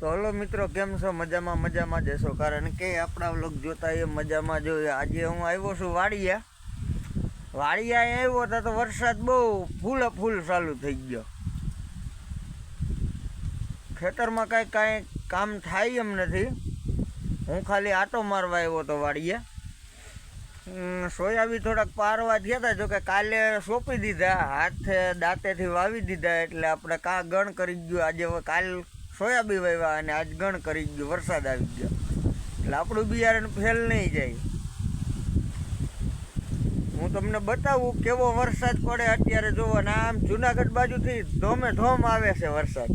તો હલો મિત્રો, કેમ છો? મજામાં જશો, કારણ કે આપણા વ્લોગ જોતા એ મજામાં જોઈએ. આજે હું આવ્યો છું વાડિયા આવ્યો હતો તો વરસાદ બહુ ફૂલ ચાલુ થઈ ગયો. ખેતરમાં કાંઈ કામ થાય એમ નથી. હું ખાલી આટો મારવા આવ્યો હતો વાડિયા. સોયાબીન થોડાક પારવા થયા હતા, જોકે કાલે સોંપી દીધા, હાથે દાંતેથી વાવી દીધા, એટલે આપણે ગણ કરી ગયું. આજે કાલ સોયાબીન વાવ્યા અને આજ ગણ કરી ગયું, વરસાદ આવી ગયો એટલે આપણું બિયારણ ફેલ નહીં જાય. હું તમને બતાવું કેવો વરસાદ પડે અત્યારે. જોવો ને, આમ જુનાગઢ બાજુથી ધોમે ધોમ આવે છે વરસાદ.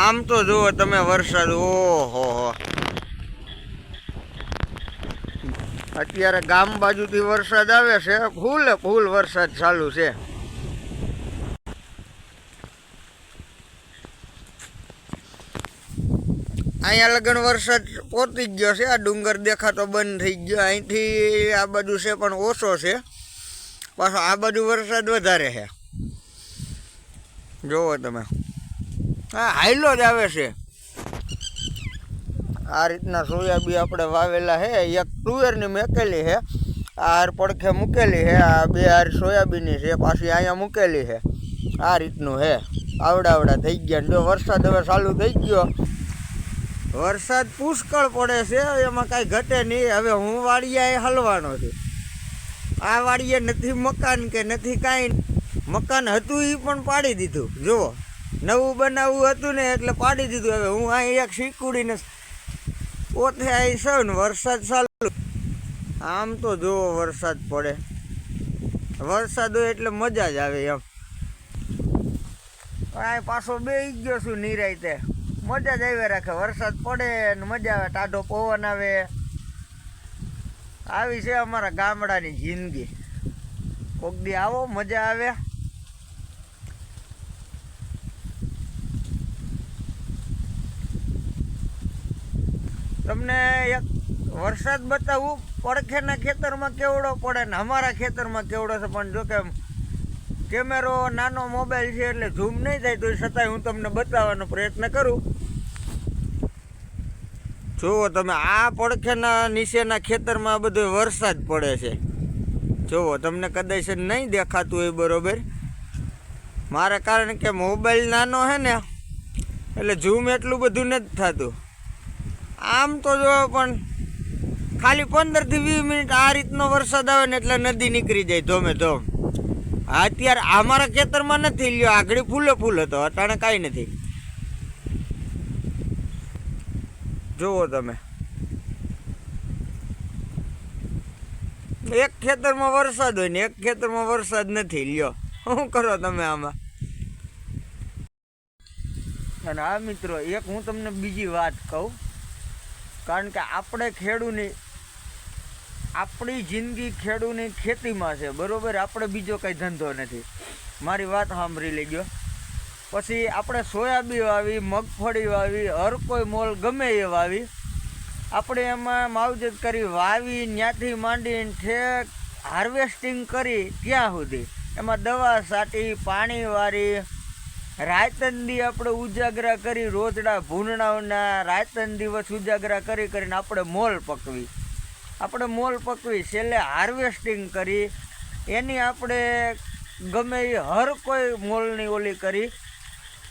આમ તો જુઓ તમે વરસાદ, ઓહો અત્યારે ગામ બાજુથી વરસાદ આવે છે, ફૂલ વરસાદ ચાલુ છે. અહીંયા લગન વરસાદ પહોંચી ગયો છે. આ ડુંગર દેખાતો બંધ થઈ ગયો. અહીંથી આ બાજુ છે પણ ઓછો છે, પાછો આ બાજુ વરસાદ વધારે છે. જોવો તમે, હા હાઈલો જ આવે છે. આ રીતના સોયાબીન આપણે વાવેલા છે. એક તુવેરની મેકેલી છે, આ પડખે મૂકેલી છે, આ બે હાર સોયાબીનની છે, પાછી અહીંયા મૂકેલી છે. આ રીતનું છે, આવડા થઈ ગયા. જો વરસાદ હવે ચાલુ થઈ ગયો, વરસાદ પુષ્કળ પડે છે, એમાં કાંઈ ઘટે નહીં. હવે હું વાડિયાએ હલવાનો છું. આ વાડિયે નથી મકાન કે નથી કાંઈ. મકાન હતું એ પણ પાડી દીધું. જુઓ, નવું બનાવવું હતું ને એટલે પાડી દીધું. હવે હું અહીં એક શીકુડીને ઓથે આવી છું ને વરસાદ ચાલુ. આમ તો જુઓ વરસાદ પડે, વરસાદ હોય એટલે મજા જ આવે એમ. આ પાછો બેસી ગયો છું નિરાંતે, મજા જ આવી રાખે. વરસાદ પડે ને મજા આવે, ટાઢો પવન આવે. આવી છે અમારા ગામડાની જિંદગી. કોક દી આવો, મજા આવે. તમને એક વરસાદ બતાવું, પડખેના ખેતરમાં કેવડો પડે ને અમારા ખેતરમાં કેવડો છે. પણ જો કે કેમેરો નાનો મોબાઈલ છે એટલે ઝૂમ નહીં થાય, તો છતાંય હું તમને બતાવવાનો પ્રયત્ન કરું. જુઓ તમે, આ પડખેના નીચેના ખેતરમાં બધો વરસાદ પડે છે. જુઓ, તમને કદાચ નહીં દેખાતું હોય બરોબર. મારે કારણ કે મોબાઈલ નાનો છે ને એટલે ઝૂમ એટલું બધું નથી થતું. આમ તો જો પણ ખાલી 15 થી 20 મિનિટ આ રીતનો વરસાદ આવે ને એટલે નદી નીકળી જાય ધોમે ધોમ. અત્યારે અમારા ખેતરમાં નથી લ્યો, આગળ ફૂલ હતો, અટાણે કાંઈ નથી. જુઓ તમે, એક ખેતરમાં વરસાદ હોય ને એક ખેતરમાં વરસાદ નથી. લ્યો, શું કરો તમે આમાં? અને આ મિત્રો, એક હું તમને બીજી વાત કહું, કારણ કે આપણે ખેડૂની, આપણી જિંદગી ખેડૂની ખેતીમાં છે, બરાબર. આપણે બીજો કંઈ ધંધો નથી. મારી વાત સાંભળી લેજો. પછી આપણે સોયાબીન વાવી, મગફળી વાવી, હર કોઈ મોલ ગમે એ વાવી, આપણે એમાં માવજત કરી વાવી, ત્યાંથી માંડીને ઠેક હાર્વેસ્ટિંગ કરી ત્યાં સુધી એમાં દવા છાંટી, પાણી વારી, રાયતન આપણે ઉજાગરા કરી, રોજડા ભૂંડણાઓના રાયતન દિવસ ઉજાગરા કરીને આપણે મોલ પકવી, છેલ્લે હાર્વેસ્ટિંગ કરી, એની આપણે ગમે એ હર કોઈ મોલની ઓલી કરી.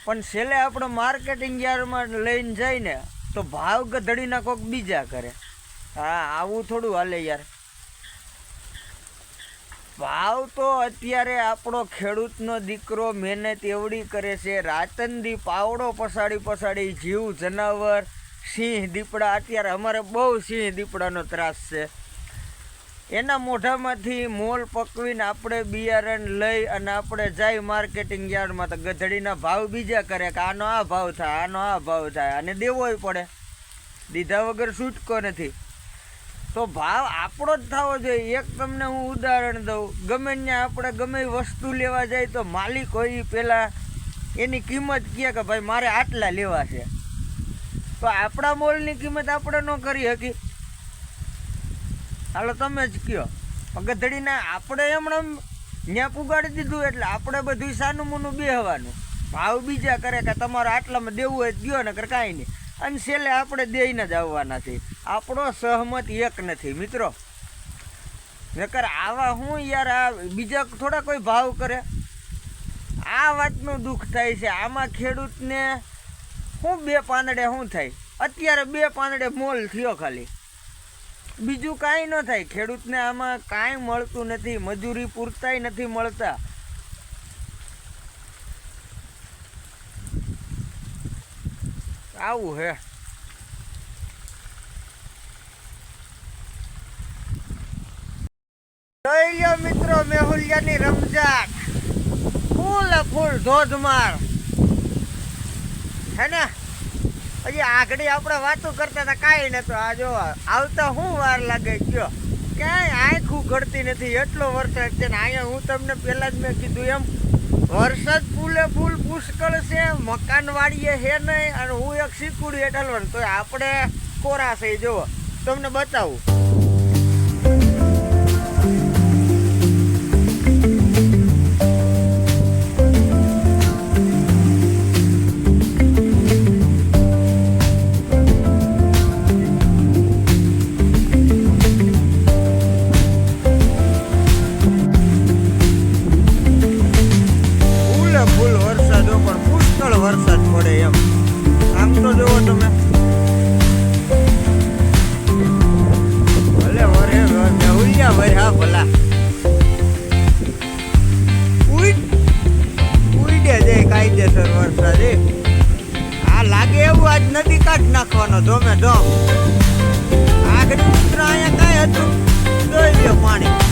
પણ છેલ્લે આપણે માર્કેટિંગ યાર્ડમાં લઈને જઈને તો ભાવ ગધડીના કોઈક બીજા કરે. હા, આવું થોડું હાલે યાર. ભાવ તો અત્યારે આપણો ખેડૂતનો દીકરો મહેનત એવડી કરે છે, રાતનદી પાવડો પસાડી જીવ જનાવર, સિંહ દીપડા. અત્યારે અમારે બહુ સિંહ દીપડાનો ત્રાસ છે. એના મોઢામાંથી મોલ પકવીને આપણે બિયારણ લઈ અને આપણે જાય માર્કેટિંગ યાર્ડમાં તો ગધડીના ભાવ બીજા કરે કે આનો આ ભાવ થાય, આનો આ ભાવ થાય, અને દેવોય પડે, દીધા વગર છૂટકો નથી. તો ભાવ આપણો જ થવો જોઈએ. એક તમને હું ઉદાહરણ દઉં, ગમે ત્યાં આપણે ગમે વસ્તુ લેવા જાય તો માલિક હોય પહેલાં એની કિંમત કહે કે ભાઈ મારે આટલા લેવા છે, તો આપણા મોલની કિંમત આપણે ન કરી શકી. હાલો તમે જ કહો. ગધડીને આપણે એમણે ત્યાં પુગાડી દીધું એટલે આપણે બધું સાનું મૂનું બેહવાનું. ભાવ બીજા કરે કે તમારે આટલામાં દેવું હોય દો ને કર કાંઈ નહીં, અને છેલ્લે આપણે દઈને જ આવવાના છે. આપણો સહમત એક નથી મિત્રો. નકર આવા હું યાર આ બીજા થોડા કોઈ ભાવ કરે. આ વાતનું દુઃખ થાય છે. આમાં ખેડૂતને શું 2 પાંદડે શું થાય? અત્યારે 2 પાંદડે મોલ થયો ખાલી, બીજું કાંઈ ન થાય. ખેડૂતને આમાં કાંઈ મળતું નથી, મજૂરી પૂરતાય નથી મળતા. આવું હે. જોઈ લ્યો મિત્રો, મેહુલિયાની રમઝાન ફૂલ ધોધમાર હે ને. હજી આગળ આપણે વાતો કરતા હતા કાંઈ નતો. આ જો આવતા શું વાર લાગે ગયો, ક્યાંય આંખું ગળતી નથી, એટલો વરસાદ છે ને. અહીંયા હું તમને પહેલાં જ મેં કીધું એમ વરસાદ ફૂલ પુષ્કળ છે, મકાન વાળીએ છે નહીં, અને હું એક શીકુડી હેઠળ તો આપણે કોરા છે. જુઓ તમને બતાવું. વરસાદ પડે એમ. આમ તો જુઓ તમે, ભલે વરે મેહુલિયા વર્યા ભલા ઉડે જાય કાયદેસર વરસાદ. આ લાગે એવું આજ નદી કાઢ નાખવાનો ધોમે ધોમ. આગળ મિત્ર અહીંયા કાંઈ હતું જોઈ લો પાણી.